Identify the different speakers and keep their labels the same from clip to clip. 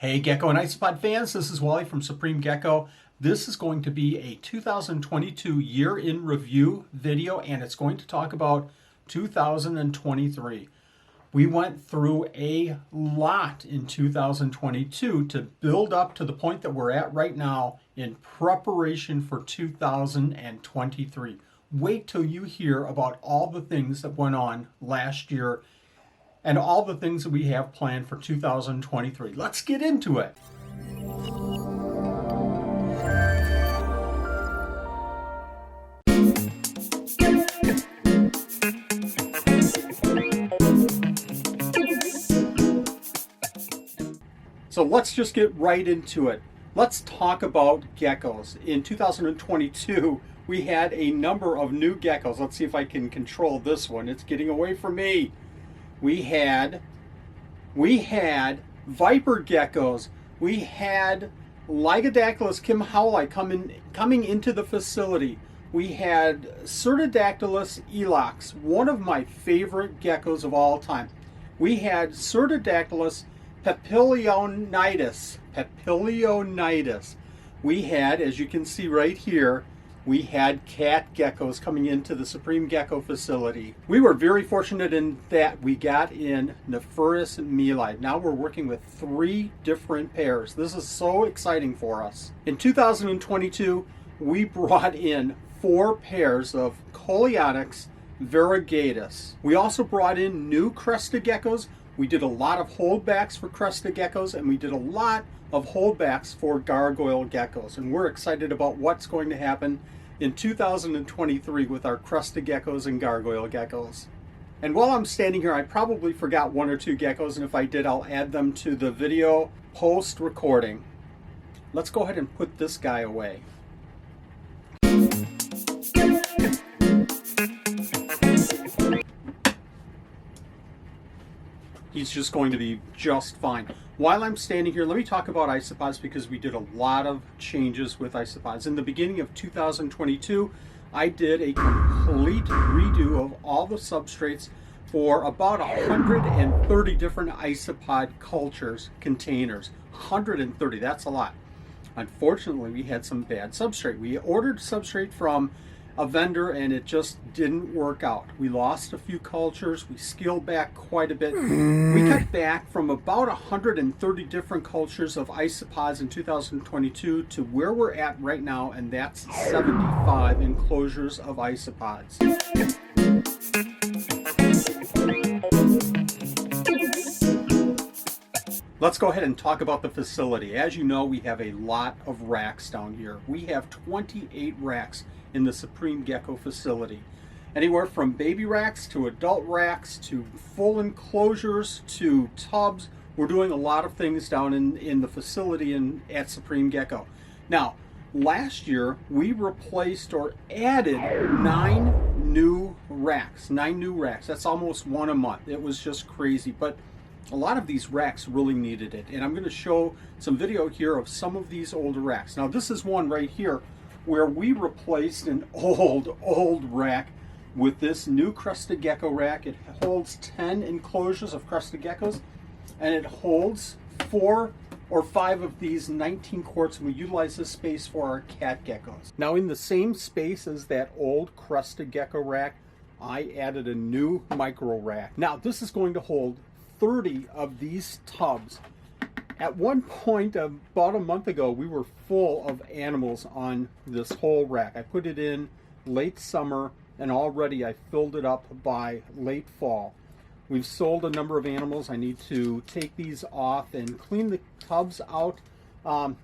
Speaker 1: Hey Gecko and Isopod fans, this is Wally from Supreme Gecko. This is going to be a 2022 year in review video, and it's going to talk about 2023. We went through a lot in 2022 to build up to the point that we're at right now in preparation for 2023. Wait till you hear about all the things that went on last year and all the things that we have planned for 2023. Let's get into it. So let's just get right into it. Let's talk about geckos. In 2022, we had a number of new geckos. Let's see if I can control this one. It's getting away from me. We had viper geckos. We had Lygodactylus kimhowli coming into the facility. We had Cerdodactylus elox, one of my favorite geckos of all time. We had Cerdodactylus papilionitis. We had, as you can see right here, we had cat geckos coming into the Supreme Gecko facility. We were very fortunate in that we got in Nephurus meli. Now we're working with 3 different pairs. This is so exciting for us. In 2022, we brought in 4 pairs of Coleonyx variegatus. We also brought in new crested geckos. We did a lot of holdbacks for crested geckos, and we did a lot of holdbacks for gargoyle geckos. And we're excited about what's going to happen in 2023 with our crested geckos and gargoyle geckos. And while I'm standing here, I probably forgot 1 or 2 geckos, and if I did, I'll add them to the video post-recording. Let's go ahead and put this guy away. He's just going to be just fine. While I'm standing here, let me talk about isopods, because we did a lot of changes with isopods. In the beginning of 2022, I did a complete redo of all the substrates for about 130 different isopod cultures containers. 130, that's a lot. Unfortunately, we had some bad substrate. We ordered substrate from a vendor and it just didn't work out. We lost a few cultures. We scaled back quite a bit. We cut back from about 130 different cultures of isopods in 2022 to where we're at right now, and that's 75 enclosures of isopods. Let's go ahead and talk about the facility. As you know, we have a lot of racks down here. We have 28 racks in the Supreme Gecko facility. Anywhere from baby racks to adult racks to full enclosures to tubs. We're doing a lot of things down in the facility at Supreme Gecko. Now, last year we replaced or added 9 new racks. 9 new racks. That's almost 1 a month. It was just crazy. But a lot of these racks really needed it. And I'm going to show some video here of some of these older racks. Now, this is one right here where we replaced an old rack with this new crested gecko rack. It holds 10 enclosures of crested geckos, and it holds 4 or 5 of these 19 quarts, and we utilize this space for our cat geckos. Now, in the same space as that old crested gecko rack, I added a new micro rack. Now, this is going to hold 30 of these tubs. At one point, about a month ago, we were full of animals on this whole rack. I put it in late summer, and already I filled it up by late fall. We've sold a number of animals. I need to take these off and clean the tubs out.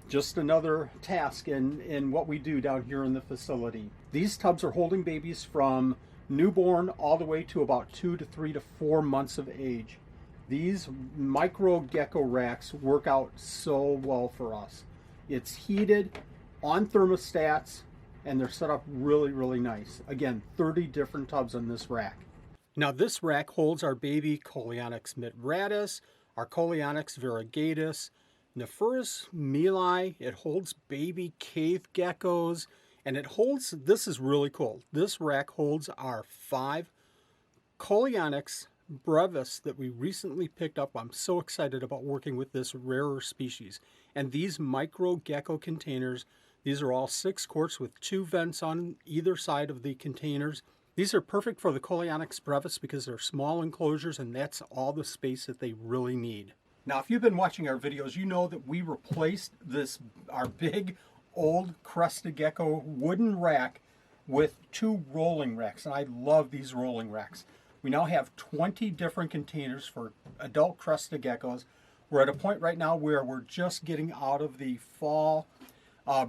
Speaker 1: Just another task in what we do down here in the facility. These tubs are holding babies from newborn all the way to about 2 to 3 to 4 months of age. These micro gecko racks work out so well for us. It's heated on thermostats, and they're set up really, really nice. Again, 30 different tubs on this rack. Now, this rack holds our baby Coleonyx mitratus, our Coleonyx variegatus, Nephurus meli. It holds baby cave geckos, and it holds, this is really cool, this rack holds our 5 Coleonyx brevis that we recently picked up. I'm so excited about working with this rarer species. And these micro gecko containers, these are all 6 quarts with 2 vents on either side of the containers. These are perfect for the Coleonyx brevis because they're small enclosures and that's all the space that they really need. Now, if you've been watching our videos, you know that we replaced our big old crested gecko wooden rack with 2 rolling racks, and I love these rolling racks. We now have 20 different containers for adult crested geckos. We're at a point right now where we're just getting out of the fall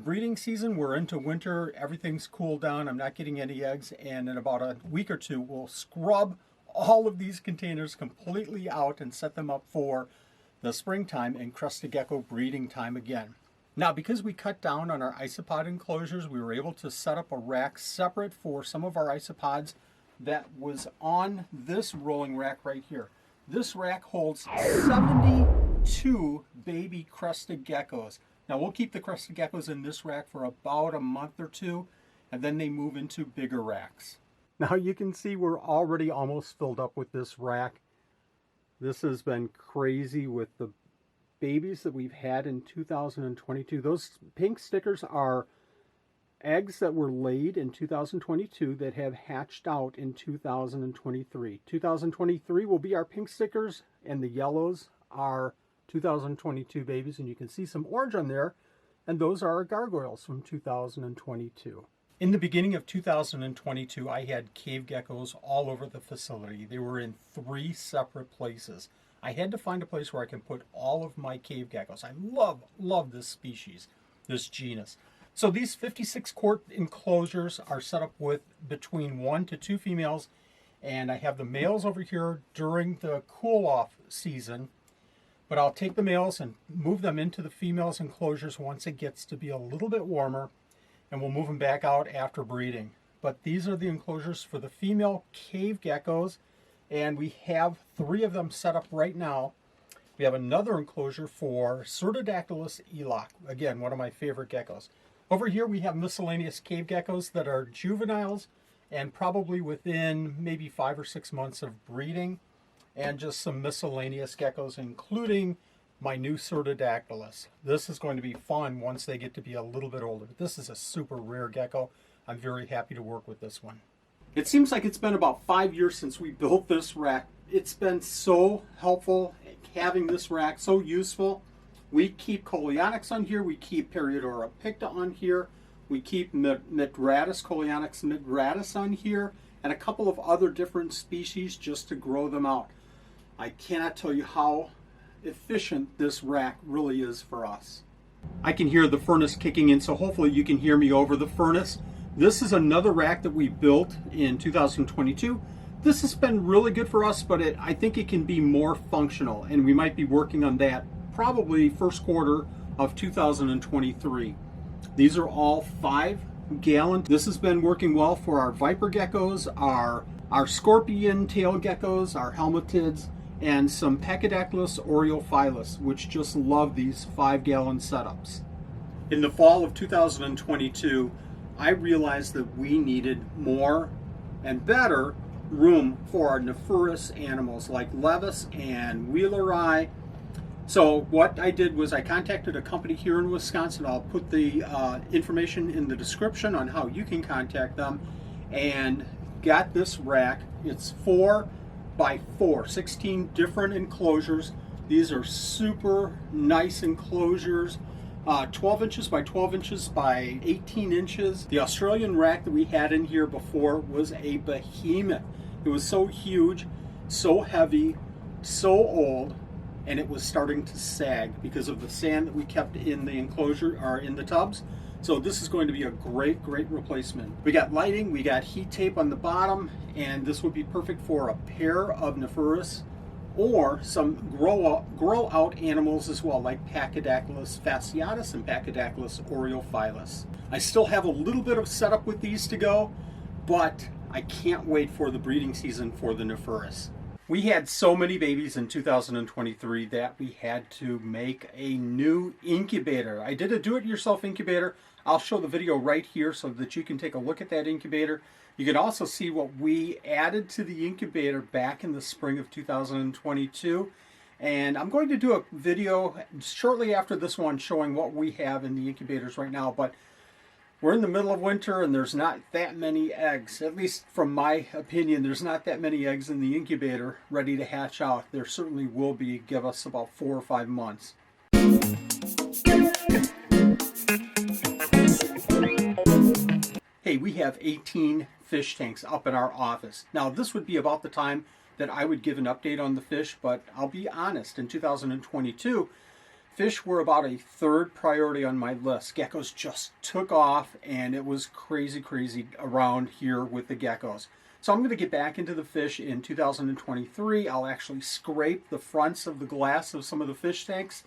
Speaker 1: breeding season. We're into winter, everything's cooled down, I'm not getting any eggs, and in about a week or two we'll scrub all of these containers completely out and set them up for the springtime and crested gecko breeding time again. Now, because we cut down on our isopod enclosures, we were able to set up a rack separate for some of our isopods that was on this rolling rack right here. This rack holds 72 baby crested geckos. Now, we'll keep the crested geckos in this rack for about a month or two, and then they move into bigger racks. Now, you can see we're already almost filled up with this rack. This has been crazy with the babies that we've had in 2022. Those pink stickers are eggs that were laid in 2022 that have hatched out in 2023. 2023 will be our pink stickers, and the yellows are 2022 babies, and you can see some orange on there, and those are our gargoyles from 2022. In the beginning of 2022, I had cave geckos all over the facility. They were in 3 separate places. I had to find a place where I can put all of my cave geckos. I love this species, this genus. So these 56 quart enclosures are set up with between 1 to 2 females, and I have the males over here during the cool off season, but I'll take the males and move them into the females enclosures once it gets to be a little bit warmer, and we'll move them back out after breeding. But these are the enclosures for the female cave geckos, and we have 3 of them set up right now. We have another enclosure for Cerdodactylus eloc, again, one of my favorite geckos. Over here we have miscellaneous cave geckos that are juveniles and probably within maybe 5 or 6 months of breeding, and just some miscellaneous geckos, including my new Cerdodactylus. This is going to be fun once they get to be a little bit older. This is a super rare gecko. I'm very happy to work with this one. It seems like it's been about 5 years since we built this rack. It's been so helpful having this rack, so useful. We keep Coleonyx on here, we keep Periodora picta on here, we keep Migratus, Coleonyx migratus on here, and a couple of other different species just to grow them out. I cannot tell you how efficient this rack really is for us. I can hear the furnace kicking in, so hopefully you can hear me over the furnace. This is another rack that we built in 2022. This has been really good for us, but I think it can be more functional, and we might be working on that probably first quarter of 2023. These are all 5-gallon. This has been working well for our viper geckos, our scorpion tail geckos, our helmetids, and some Pachydaculus aureophilus, which just love these 5-gallon setups. In the fall of 2022, I realized that we needed more and better room for our nephurous animals like Levis and Wheeleri. So what I did was I contacted a company here in Wisconsin. I'll put the information in the description on how you can contact them, and got this rack. It's 4 by 4, 16 different enclosures. These are super nice enclosures, 12 inches by 12 inches by 18 inches. The Australian rack that we had in here before was a behemoth. It was so huge, so heavy, so old, and it was starting to sag because of the sand that we kept in the enclosure or in the tubs. So this is going to be a great replacement. We got lighting, we got heat tape on the bottom, and this would be perfect for a pair of nephurous or some grow out animals as well, like Pachydaculus fasciatus and Pachydaculus aureophilus. I still have a little bit of setup with these to go, but I can't wait for the breeding season for the nephurous. We had so many babies in 2023 that we had to make a new incubator. I did a do-it-yourself incubator. I'll show the video right here so that you can take a look at that incubator. You can also see what we added to the incubator back in the spring of 2022. And I'm going to do a video shortly after this one showing what we have in the incubators right now. But we're in the middle of winter and there's not that many eggs. At least from my opinion, there's not that many eggs in the incubator ready to hatch out. There certainly will be. Give us about 4 or 5 months. Hey, we have 18 fish tanks up in our office. Now, this would be about the time that I would give an update on the fish, but I'll be honest, in 2022, fish were about a third priority on my list. Geckos just took off, and it was crazy around here with the geckos. So I'm going to get back into the fish in 2023. I'll actually scrape the fronts of the glass of some of the fish tanks.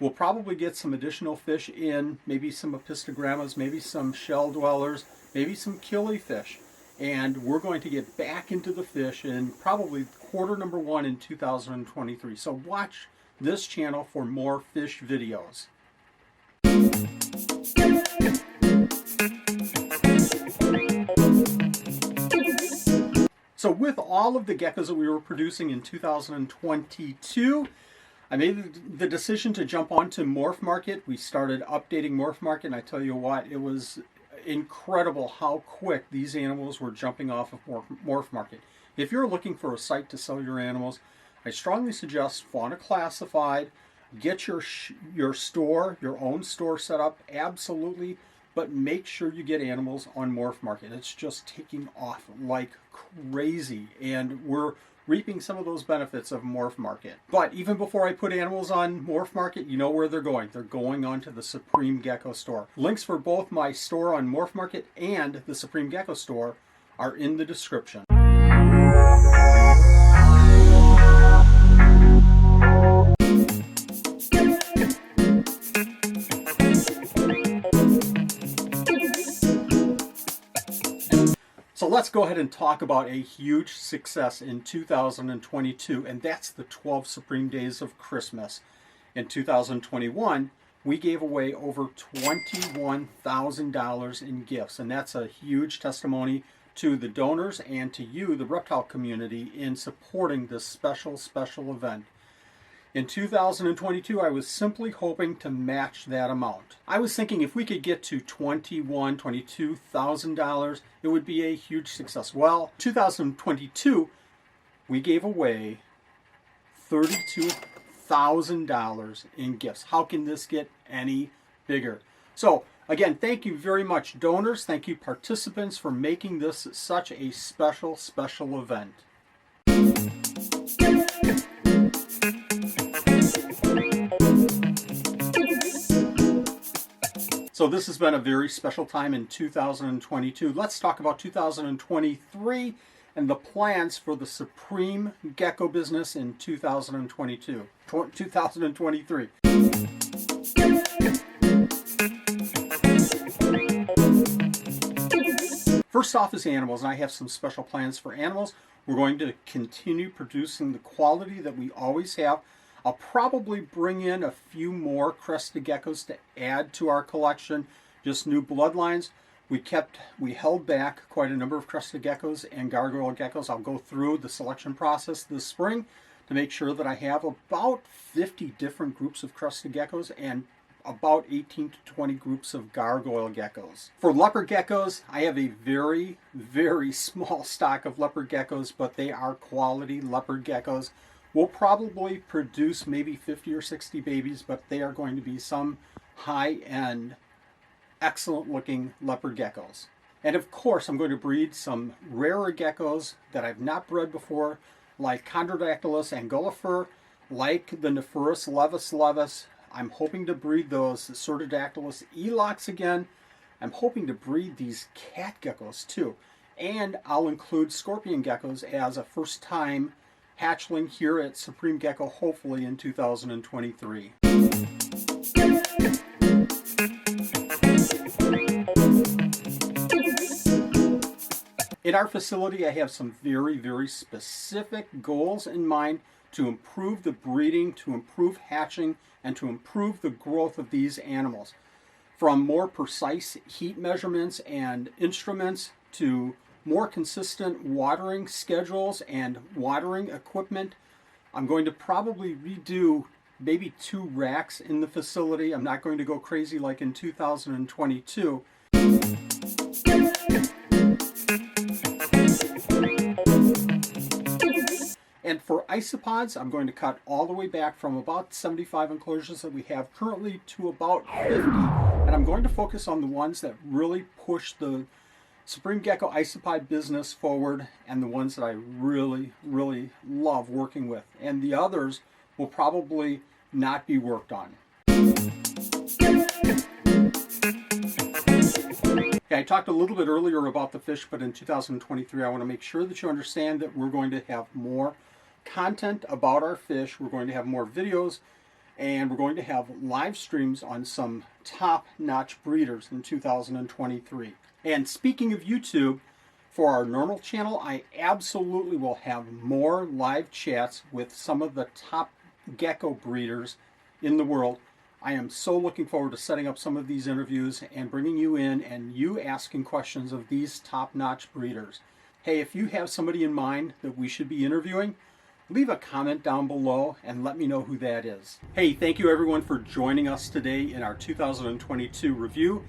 Speaker 1: We'll probably get some additional fish in, maybe some apistogrammas, maybe some shell dwellers, maybe some killifish. And we're going to get back into the fish in probably quarter number 1 in 2023. So watch this channel for more fish videos. So with all of the geckos that we were producing in 2022, I made the decision to jump onto Morph Market. We started updating Morph Market, and I tell you what, it was incredible how quick these animals were jumping off of Morph Market. If you're looking for a site to sell your animals, I strongly suggest Fauna Classified. Get your store, your own store set up, absolutely, but make sure you get animals on Morph Market. It's just taking off like crazy, and we're reaping some of those benefits of Morph Market. But even before I put animals on Morph Market, you know where they're going. They're going onto the Supreme Gecko store. Links for both my store on Morph Market and the Supreme Gecko store are in the description. So let's go ahead and talk about a huge success in 2022, and that's the 12 Supreme Days of Christmas. In 2021, we gave away over $21,000 in gifts, and that's a huge testimony to the donors and to you, the reptile community, in supporting this special event. In 2022, I was simply hoping to match that amount. I was thinking if we could get to $21,000, $22,000, it would be a huge success. Well, 2022, we gave away $32,000 in gifts. How can this get any bigger? So, again, thank you very much, donors. Thank you, participants, for making this such a special event. So this has been a very special time in 2022. Let's talk about 2023 and the plans for the Supreme Gecko business in 2023. First off is animals, and I have some special plans for animals. We're going to continue producing the quality that we always have. I'll probably bring in a few more crested geckos to add to our collection, just new bloodlines. We held back quite a number of crested geckos and gargoyle geckos. I'll go through the selection process this spring to make sure that I have about 50 different groups of crested geckos and about 18 to 20 groups of gargoyle geckos. For leopard geckos, I have a very small stock of leopard geckos, but they are quality leopard geckos. We'll probably produce maybe 50 or 60 babies, but they are going to be some high-end, excellent-looking leopard geckos. And of course, I'm going to breed some rarer geckos that I've not bred before, like Chondrodactylus angulifera, like the Nephurus levis. I'm hoping to breed those Cerdodactylus elox again. I'm hoping to breed these cat geckos too. And I'll include scorpion geckos as a first-time hatchling here at Supreme Gecko, hopefully in 2023. In our facility, I have some very specific goals in mind to improve the breeding, to improve hatching, and to improve the growth of these animals. From more precise heat measurements and instruments to more consistent watering schedules and watering equipment. I'm going to probably redo maybe 2 racks in the facility. I'm not going to go crazy like in 2022. And for isopods, I'm going to cut all the way back from about 75 enclosures that we have currently to about 50. And I'm going to focus on the ones that really push the Supreme Gecko isopod business forward and the ones that I really, really love working with. And the others will probably not be worked on. Okay, I talked a little bit earlier about the fish, but in 2023 I want to make sure that you understand that we're going to have more content about our fish. We're going to have more videos, and we're going to have live streams on some top-notch breeders in 2023. And speaking of YouTube, for our normal channel, I absolutely will have more live chats with some of the top gecko breeders in the world. I am so looking forward to setting up some of these interviews and bringing you in and you asking questions of these top-notch breeders. Hey, if you have somebody in mind that we should be interviewing, leave a comment down below and let me know who that is. Hey, thank you everyone for joining us today in our 2022 review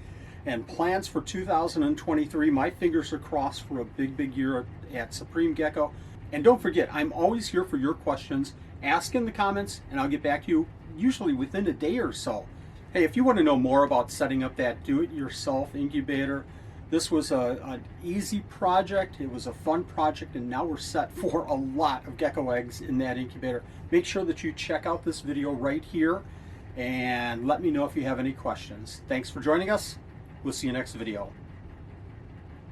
Speaker 1: and plans for 2023. My fingers are crossed for a big year at Supreme Gecko. And don't forget, I'm always here for your questions. Ask in the comments and I'll get back to you usually within a day or so. Hey, if you want to know more about setting up that do-it-yourself incubator, this was an easy project. It was a fun project, and now we're set for a lot of gecko eggs in that incubator. Make sure that you check out this video right here and let me know if you have any questions. Thanks for joining us. We'll see you next video.